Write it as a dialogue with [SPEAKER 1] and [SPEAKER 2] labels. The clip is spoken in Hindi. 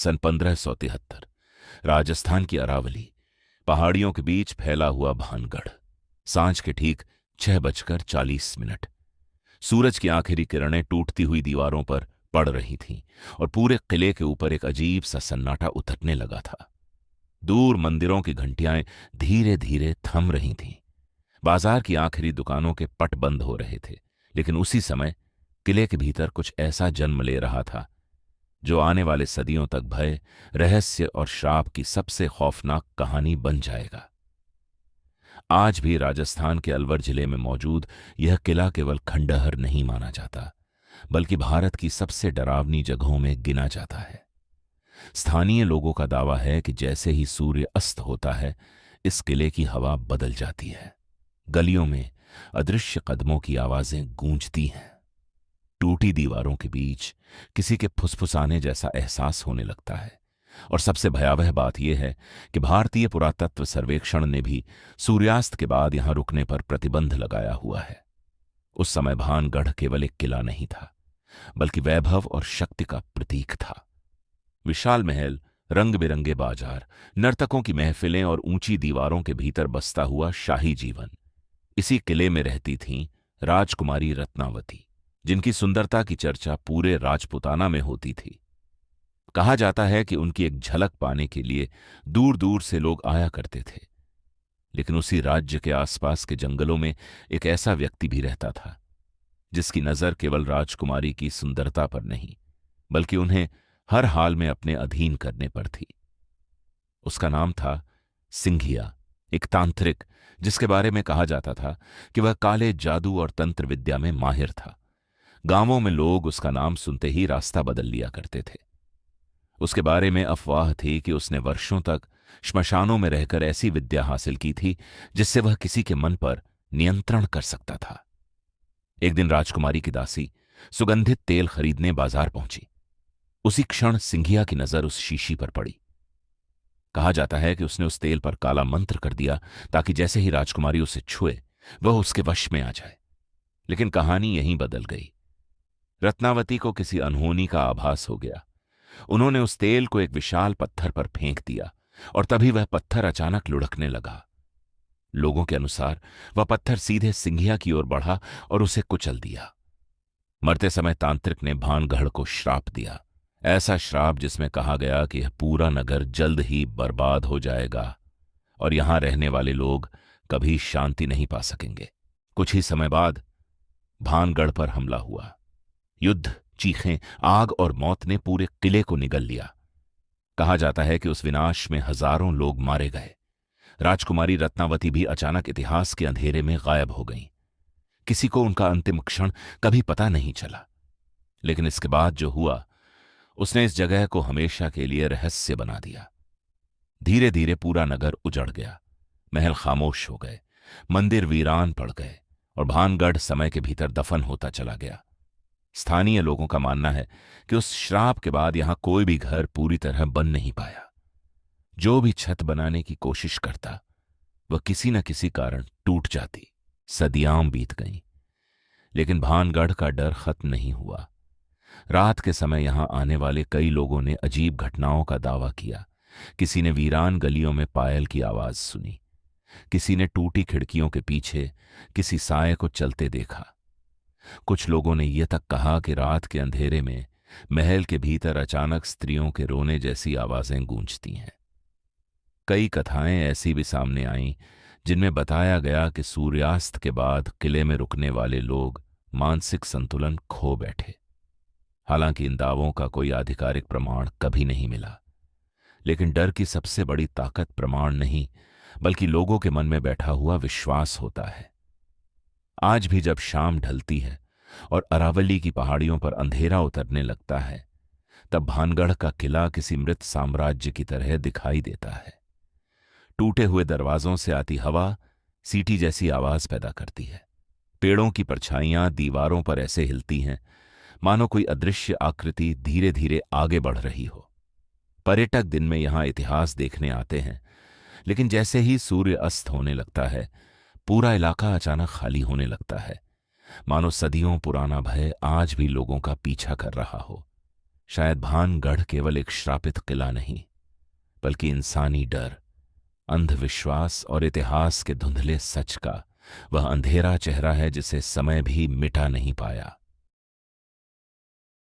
[SPEAKER 1] सन 1573। राजस्थान की अरावली, पहाड़ियों के बीच फैला हुआ भानगढ़। सांझ के ठीक 6:40 सूरज की आखिरी किरणें टूटती हुई दीवारों पर पड़ रही थीं और पूरे किले के ऊपर एक अजीब सा सन्नाटा उतरने लगा था। दूर मंदिरों की घंटियां धीरे धीरे थम रही थीं। बाजार की आखिरी दुकानों के पट बंद हो रहे थे, लेकिन उसी समय किले के भीतर कुछ ऐसा जन्म ले रहा था जो आने वाले सदियों तक भय, रहस्य और श्राप की सबसे खौफनाक कहानी बन जाएगा। आज भी राजस्थान के अलवर जिले में मौजूद यह किला केवल खंडहर नहीं माना जाता, बल्कि भारत की सबसे डरावनी जगहों में गिना जाता है। स्थानीय लोगों का दावा है कि जैसे ही सूर्य अस्त होता है, इस किले की हवा बदल जाती है। गलियों में अदृश्य कदमों की आवाजें गूंजती हैं। टूटी दीवारों के बीच किसी के फुसफुसाने जैसा एहसास होने लगता है। और सबसे भयावह बात यह है कि भारतीय पुरातत्व सर्वेक्षण ने भी सूर्यास्त के बाद यहां रुकने पर प्रतिबंध लगाया हुआ है। उस समय भानगढ़ केवल एक किला नहीं था, बल्कि वैभव और शक्ति का प्रतीक था। विशाल महल, रंग बिरंगे बाजार, नर्तकों की महफिलें और ऊंची दीवारों के भीतर बसता हुआ शाही जीवन। इसी किले में रहती थीं राजकुमारी रत्नावती, जिनकी सुंदरता की चर्चा पूरे राजपुताना में होती थी। कहा जाता है कि उनकी एक झलक पाने के लिए दूर दूर से लोग आया करते थे। लेकिन उसी राज्य के आसपास के जंगलों में एक ऐसा व्यक्ति भी रहता था जिसकी नजर केवल राजकुमारी की सुंदरता पर नहीं, बल्कि उन्हें हर हाल में अपने अधीन करने पर थी। उसका नाम था सिंघिया, एक तांत्रिक जिसके बारे में कहा जाता था कि वह काले जादू और तंत्र विद्या में माहिर था। गांवों में लोग उसका नाम सुनते ही रास्ता बदल लिया करते थे। उसके बारे में अफवाह थी कि उसने वर्षों तक श्मशानों में रहकर ऐसी विद्या हासिल की थी जिससे वह किसी के मन पर नियंत्रण कर सकता था। एक दिन राजकुमारी की दासी सुगंधित तेल खरीदने बाजार पहुंची। उसी क्षण सिंघिया की नजर उस शीशी पर पड़ी। कहा जाता है कि उसने उस तेल पर काला मंत्र कर दिया ताकि जैसे ही राजकुमारी उसे छुए वह उसके वश में आ जाए। लेकिन कहानी यहीं बदल गई। रत्नावती को किसी अनहोनी का आभास हो गया। उन्होंने उस तेल को एक विशाल पत्थर पर फेंक दिया और तभी वह पत्थर अचानक लुढ़कने लगा। लोगों के अनुसार वह पत्थर सीधे सिंघिया की ओर बढ़ा और उसे कुचल दिया। मरते समय तांत्रिक ने भानगढ़ को श्राप दिया, ऐसा श्राप जिसमें कहा गया कि यह पूरा नगर जल्द ही बर्बाद हो जाएगा और यहां रहने वाले लोग कभी शांति नहीं पा सकेंगे। कुछ ही समय बाद भानगढ़ पर हमला हुआ। युद्ध, चीखें, आग और मौत ने पूरे किले को निगल लिया। कहा जाता है कि उस विनाश में हजारों लोग मारे गए। राजकुमारी रत्नावती भी अचानक इतिहास के अंधेरे में गायब हो गईं। किसी को उनका अंतिम क्षण कभी पता नहीं चला। लेकिन इसके बाद जो हुआ उसने इस जगह को हमेशा के लिए रहस्य बना दिया। धीरे धीरे पूरा नगर उजड़ गया। महल खामोश हो गए, मंदिर वीरान पड़ गए और भानगढ़ समय के भीतर दफन होता चला गया। स्थानीय लोगों का मानना है कि उस श्राप के बाद यहां कोई भी घर पूरी तरह बन नहीं पाया। जो भी छत बनाने की कोशिश करता वह किसी न किसी कारण टूट जाती। सदियां बीत गईं, लेकिन भानगढ़ का डर खत्म नहीं हुआ। रात के समय यहां आने वाले कई लोगों ने अजीब घटनाओं का दावा किया। किसी ने वीरान गलियों में पायल की आवाज सुनी, किसी ने टूटी खिड़कियों के पीछे किसी साये को चलते देखा। कुछ लोगों ने यह तक कहा कि रात के अंधेरे में महल के भीतर अचानक स्त्रियों के रोने जैसी आवाजें गूंजती हैं। कई कथाएं ऐसी भी सामने आईं जिनमें बताया गया कि सूर्यास्त के बाद किले में रुकने वाले लोग मानसिक संतुलन खो बैठे। हालांकि इन दावों का कोई आधिकारिक प्रमाण कभी नहीं मिला, लेकिन डर की सबसे बड़ी ताकत प्रमाण नहीं बल्कि लोगों के मन में बैठा हुआ विश्वास होता है। आज भी जब शाम ढलती है और अरावली की पहाड़ियों पर अंधेरा उतरने लगता है, तब भानगढ़ का किला किसी मृत साम्राज्य की तरह दिखाई देता है। टूटे हुए दरवाजों से आती हवा सीटी जैसी आवाज पैदा करती है। पेड़ों की परछाइयां दीवारों पर ऐसे हिलती हैं मानो कोई अदृश्य आकृति धीरे धीरे आगे बढ़ रही हो। पर्यटक दिन में यहां इतिहास देखने आते हैं, लेकिन जैसे ही सूर्य अस्त होने लगता है पूरा इलाका अचानक खाली होने लगता है, मानो सदियों पुराना भय आज भी लोगों का पीछा कर रहा हो। शायद भानगढ़ केवल एक श्रापित किला नहीं, बल्कि इंसानी डर, अंधविश्वास और इतिहास के धुंधले सच का वह अंधेरा चेहरा है जिसे समय भी मिटा नहीं पाया।